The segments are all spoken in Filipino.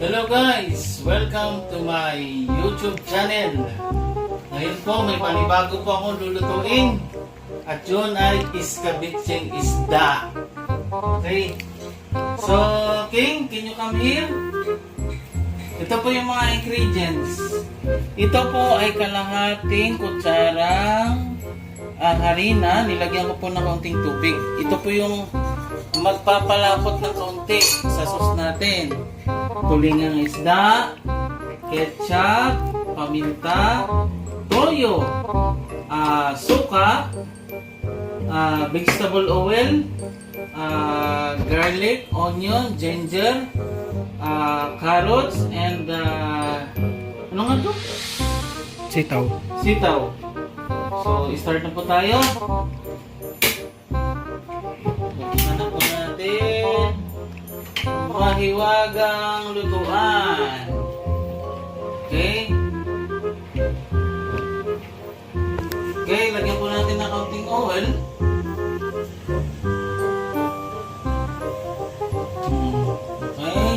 Hello guys! Welcome to my YouTube channel. Ngayon po may panibago po akong lulutuin. At yun ay iskabitseng isda. Okay? So, King, can you come here? Ito po yung mga ingredients. Ito po ay kalahating kutsarang harina. Nilagyan ko po ng kaunting tubig. Ito po yung magpapalapot ng kaunti sa sauce natin. Tulingang isda, ketchup, paminta, toyo, suka, vegetable oil, garlic, onion, ginger, carrots, and ano nga ito? Sitaw. Sitaw. So, start na po tayo. Buksan na po natin mahiwagang lutuan. Okay? Okay, lagyan po natin ng kaunting oil. Okay.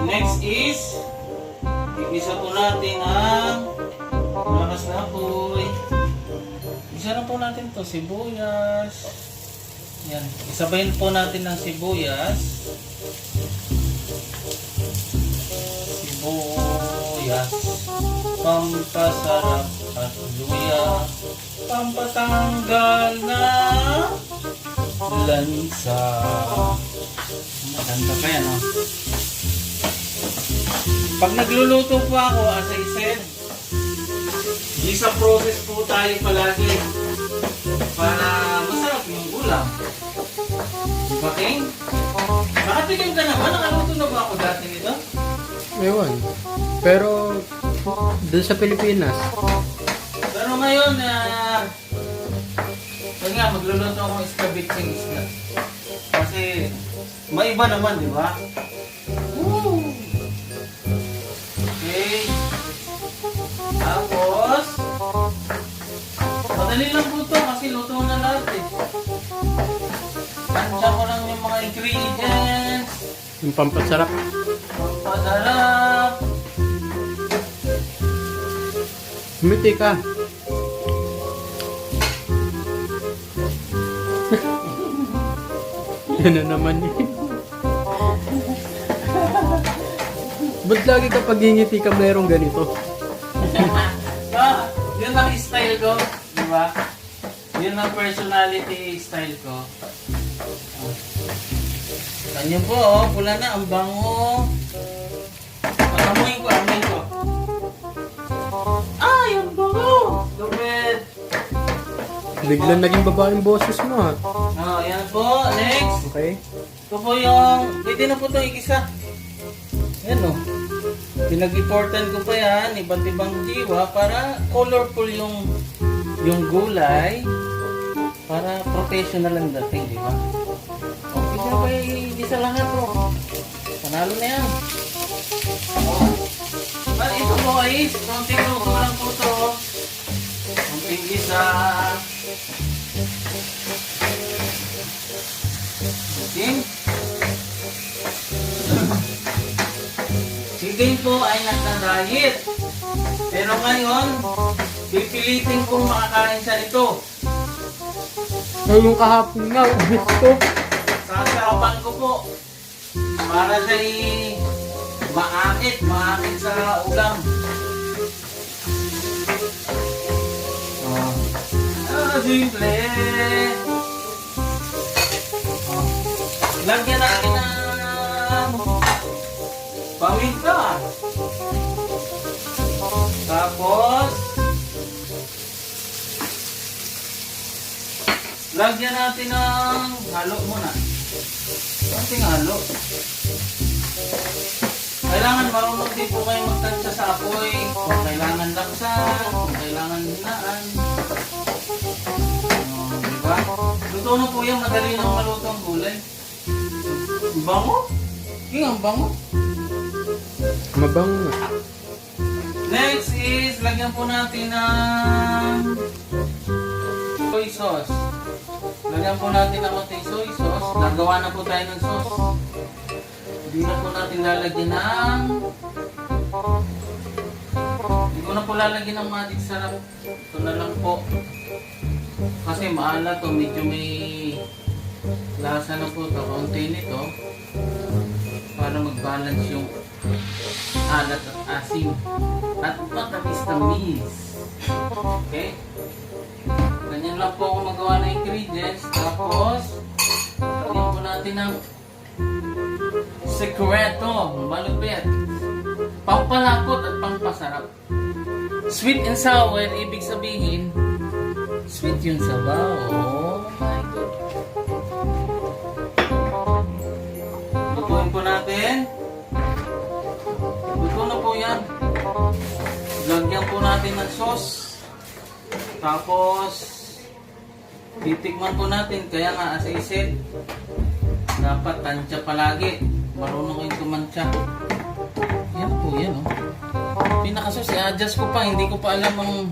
Next is igisa po natin ang malakas na apoy. Isa na po natin to sibuyas. Yan. Isabayin po natin ng sibuyas. Sibuyas. Pampasarap at luya. Pampatanggal na lansa. Maganda pa yan, oh. Pag nagluluto po ako, as I said, isa process po tayo palagi para masarap yung ulam. Diba, King? Nakatikim ka naman? Nakaluto na ba ako dati nito? Ewan. Pero, doon sa Pilipinas. Pero ngayon, magluluto ako ng iskabitseng isda. Kasi, maiba naman, di ba? Woo! Okay. Tapos, madali lang po ito kasi luto na lahat eh. Tansya ko lang yung mga ingredients. Yung pampasarap. Pampasarap. Humiti ka. Yan na naman yun. Ba't lagi kapag hingiti ka mayroong ganito? Yun ang style ko, di ba? Yun ang personality style ko. Ganyan po, oh, pula na, ang bango. Amoy ko. Ay, ang bango! Lupit! Biglang naging babaeng boses mo ha. Oh, yan po. Next. Okay. Ito po yung, pwede na po ito igisa. Yan o. Pinag-importan ko pa yan, iba't ibang diwa para colorful yung gulay. Para professional ang dating, di ba? Okay na ba igisa lahat po? Panalo na yan. But ito po guys, konting luto lang po ito. Konting isa. Okay. Si Dane po ay nagda-diet. Pero ngayon, pipilitin kong makakain siya nito. Ngayong kahapon nga, ubis ko. Sasarapan ko po. Para siya'y maakit sa ulam. Simple. Lagyan natin ng paminta. Tapos, lagyan natin ng halo muna. Konting halo. Kailangan marunong din po kayo magtansya sa apoy. Kung kailangan laksan, kung kailangan hinaan. Diba? Luto na po yan, madali nang maluto ang gulay. Bango? Yung ang bango. Mabango. Next is, lagyan po natin ng soy sauce. Lagyan po natin ng konting soy sauce. Nagawa na po tayo ng sauce. Hindi na po natin lalagyan ng... Hindi ko na po lalagyan ng magic sarap. Ito na lang po. Kasi maalat to, medyo may lasa na po ito. Kaunti nito. Para mag-balance yung alat at asim. At matamis-tamis. Okay? Ganyan lang po ako magawa ng ingredients. Tapos, lagyan po natin ng sekreto, malupit, pampalapot at pampasarap. Sweet and sour, ibig sabihin, sweet yung sabaw. Oh my God. Lutuin po natin. Luto na po yan. Lagyan po natin ng sauce. Tapos, titikman po natin. Kaya nga, as I said, dapat tansya palagi. Marunong kayong tumantya. Yan po, yan oh. Pinakasos, i-adjust ko pa. Hindi ko pa alam ang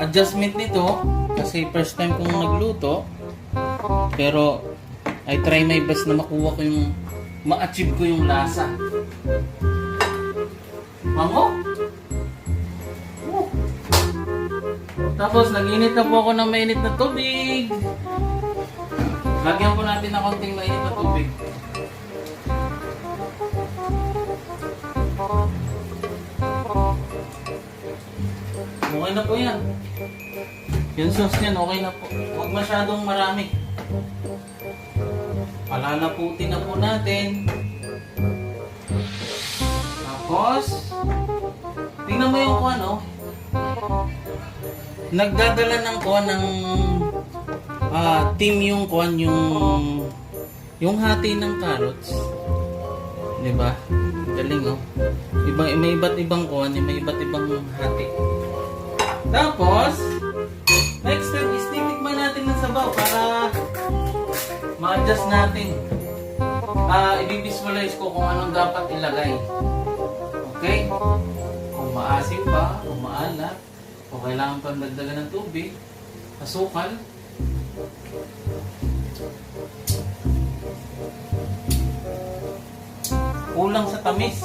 adjustment nito. Kasi first time kong nagluto. Pero, I try my best na makuha ko yung, ma-achieve ko yung lasa. Mango? Tapos, nag-init na po ako ng mainit na tubig. Lagyan po natin ng konting mainit na tubig. Okay na po yan. Yung sauce niyan, okay na po. Huwag masyadong marami. Palalaputin na po natin. Tapos, tingnan mo yung kuwan, oh. Nagdadala ng kuwan ng team yung kuwan, yung hati ng carrots. Diba? Galing, oh. May iba't ibang kuwan, may iba't ibang hati. Tapos, next step is titikman natin ng sabaw para ma-adjust natin. I-visualize ko kung anong dapat ilagay. Okay? Kung maasim ba, kung maalat, o kailangan pang dagdagan ng tubig, asukal. Kulang sa tamis.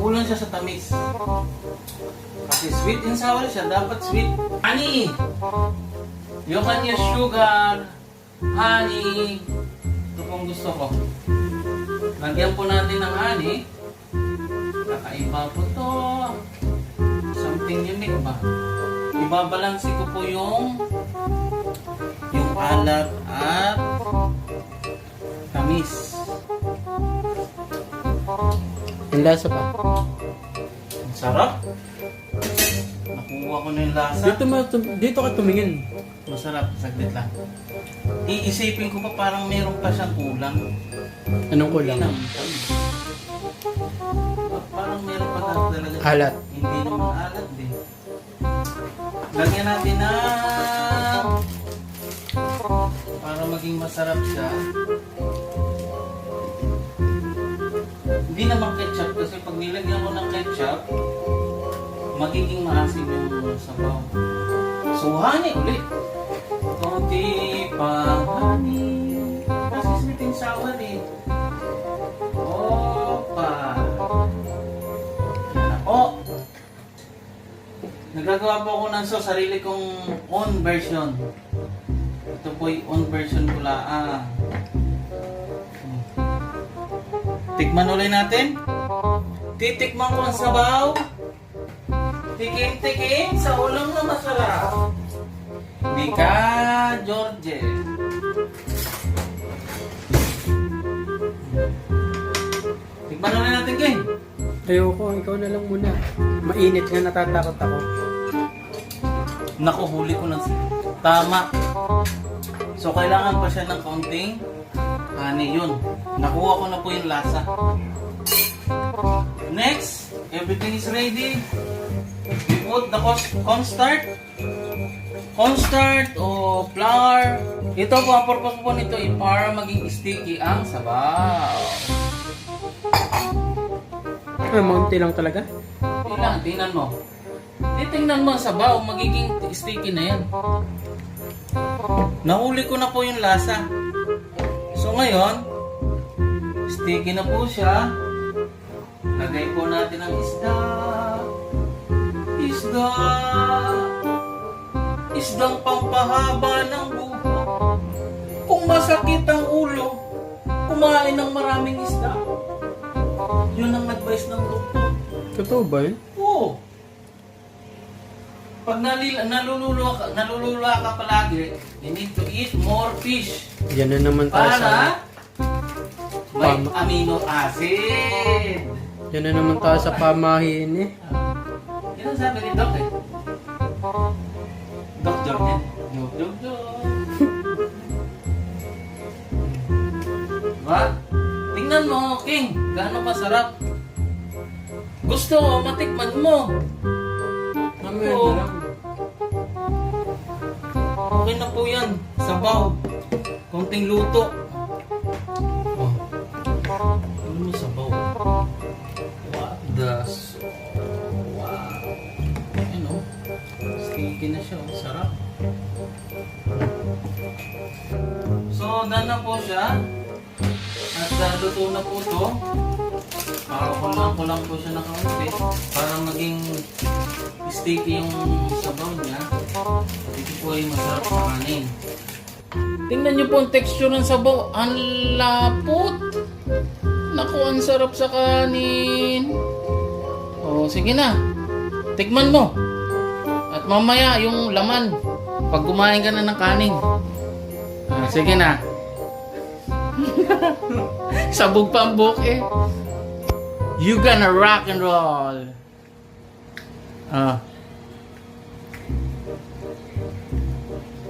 Kulang siya sa tamis. Kasi sweet and sour siya, dapat sweet. Honey! You can use sugar, honey. Ito pong gusto ko. Lagyan po natin ng honey. Kakaiba po to. Something unique ba? Ibabalansi ko po yung alat at tamis. Ang lasa pa. Ang sarap. Nakuha ko na yung lasa. Dito ka tumingin. Masarap, saglit lang. Iisipin ko pa parang meron pa siyang kulang. Anong kulang? Parang meron pa talaga. Alat. Hindi naman alat din. Lagyan natin na para maging masarap siya. Hindi naman ketchup kasi pag nilagyan ko ng ketchup, magiging maasim yung sabaw. So, honey ulit. Konti pa honey. Kasi sweet and sour eh. Opa. Yan ako. Nagagawa po ako ng sarili kong own version. Ito po yung own version ko lang. Tikman ulit natin. Titikman ko ang sabaw. Tikim-tikim sa ulam na masarap. Di ka, George. Tikman ulit natin, Ken. Ayoko, ikaw na lang muna. Mainit nga, natatakot ako. Naku, huli ko ng tama. So, kailangan pa siya ng kaunting honey. Yun. Nakuha ko na po yung lasa. Next, everything is ready. We put the cornstarch o flour. Ito po, ang purpose po nito ay para maging sticky ang sabaw. Maunti lang talaga? Tingnan mo. Titingnan mo ang sabaw, magiging sticky na yan. Nahuli ko na po yung lasa. So ngayon, Sticky na po siya. Lagay po natin ang isda. Isda. Isdang pampahaba ng buhok. Kung masakit ang ulo, kumain ng maraming isda. Yun ang advice ng doktor. Totoo ba yun? Oo. Pag nalulula ka palagi, you need to eat more fish. Yan na naman tayo sa... Para may Pama. amino acid. Yan na naman tayo sa pamahiin eh. Yan ang sabi ni Doc eh. Doktor din. Doktor. Diba? Tingnan mo, King. Gaano kasarap. Gusto mo, matikman mo. Mamaya Oo. na lang. Okay na po yan. Sabaw. Konting luto. Oh. Ano mo sabaw? What the wow. Ano? Sticky na siya. Oh. Sarap. So, done na po siya. At luto na po ito. Kulang ko lang po siya ng kaunti para maging sticky yung sabaw niya. Ito po ay masarap sa kanin. Tingnan niyo po ang texture ng sabaw. Ang lapot. Naku, ang sarap sa kanin. O, sige na. Tikman mo. At mamaya yung laman. Pag kumain ka na ng kanin. Sige na. Sabog pa ang buhok eh. You gonna rock and roll.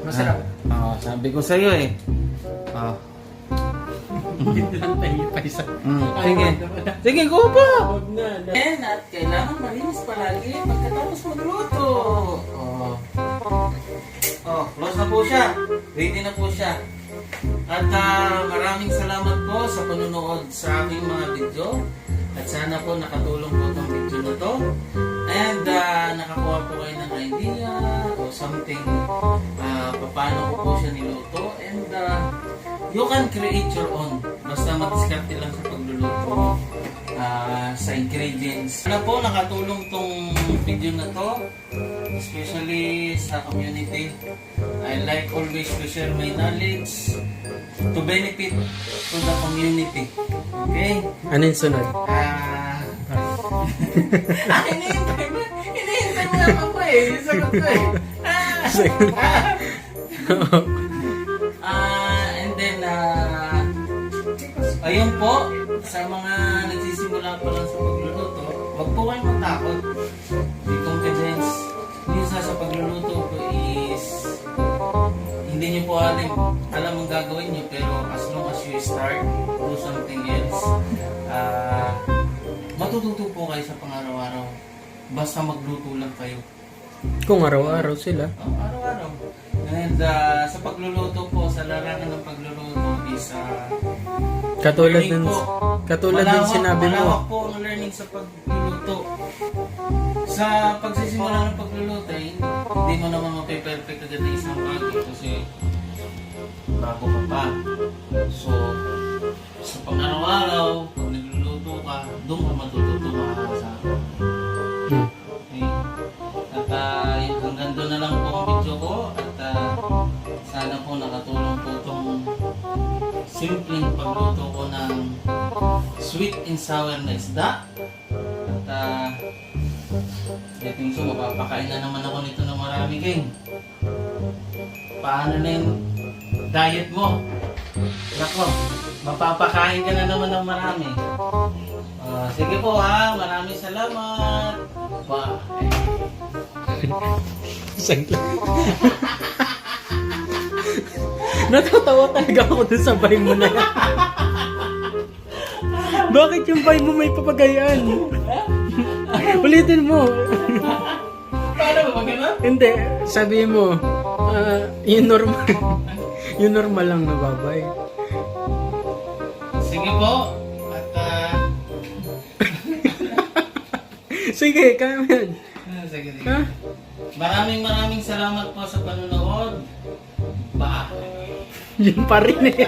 Masarap. Sabi ko sa'yo eh. Hindi lang tayo pa isa. Sige. Sige, go pa. Huwag na. At kailangan malinis palagi pagkatapos magluto. Close na po siya. Ready na po siya. At maraming salamat po sa panunood sa aking mga video. At sana po nakatulong po itong video na to. And nakakuha po kayo ng idea o something paano ko po siya niluto. And you can create your own. Basta mag-discarte lang sa pagluluto sa ingredients. Sana po nakatulong tong video na to. Especially sa community. I like always to share my knowledge to benefit to the community. Okay? Ano yung sunod? Hinihintay mo ako po eh. Yung sagot ko eh. And then, ayun po, sa mga nagsisimula pa lang sa pagluluto, wag po kayong matakot. May confidence. Minsan sa pagluluto po is hindi nyo po alam ang gagawin nyo, pero as long as you start, do something else, matututo po kayo sa pang-araw-araw. Basta magluto lang kayo. Kung araw-araw sila. Araw-araw. And sa pagluluto po, sa larangan ng pagluluto is Katulad learning ng po. katulad ng sinabi Malawak mo. po ang learning sa pagluluto. Sa pagsisimula ng pagluluto, hindi mo naman mape-perfect agad na isang bagay kasi bago ka pa. So, sa pang-araw-araw, pag nagluluto ka, doon ka matututo makakasama. Okay? At hanggang doon na lang po ang video ko at sana po nakatulong po itong simpleng pagluto ko ng sweet and sour na isda. At I think so, mapapakain na naman ako nito ng marami, King. Paano na yung diet mo? Nako, mapapakain ka na naman ng marami. Sige po ha, maraming salamat. Bye. Saglit. Natatawa talaga ako dun sa bay mo na yan. Bakit yung bay mo may papagayan? Ulitin mo. Paano ba gano'n? Hindi, sabihin mo, yung normal. Yung normal lang na babay. Sige po. At Sige, kaya mo yan. sige. Ha? Maraming salamat po sa panonood. Bye. Yun pa rin eh.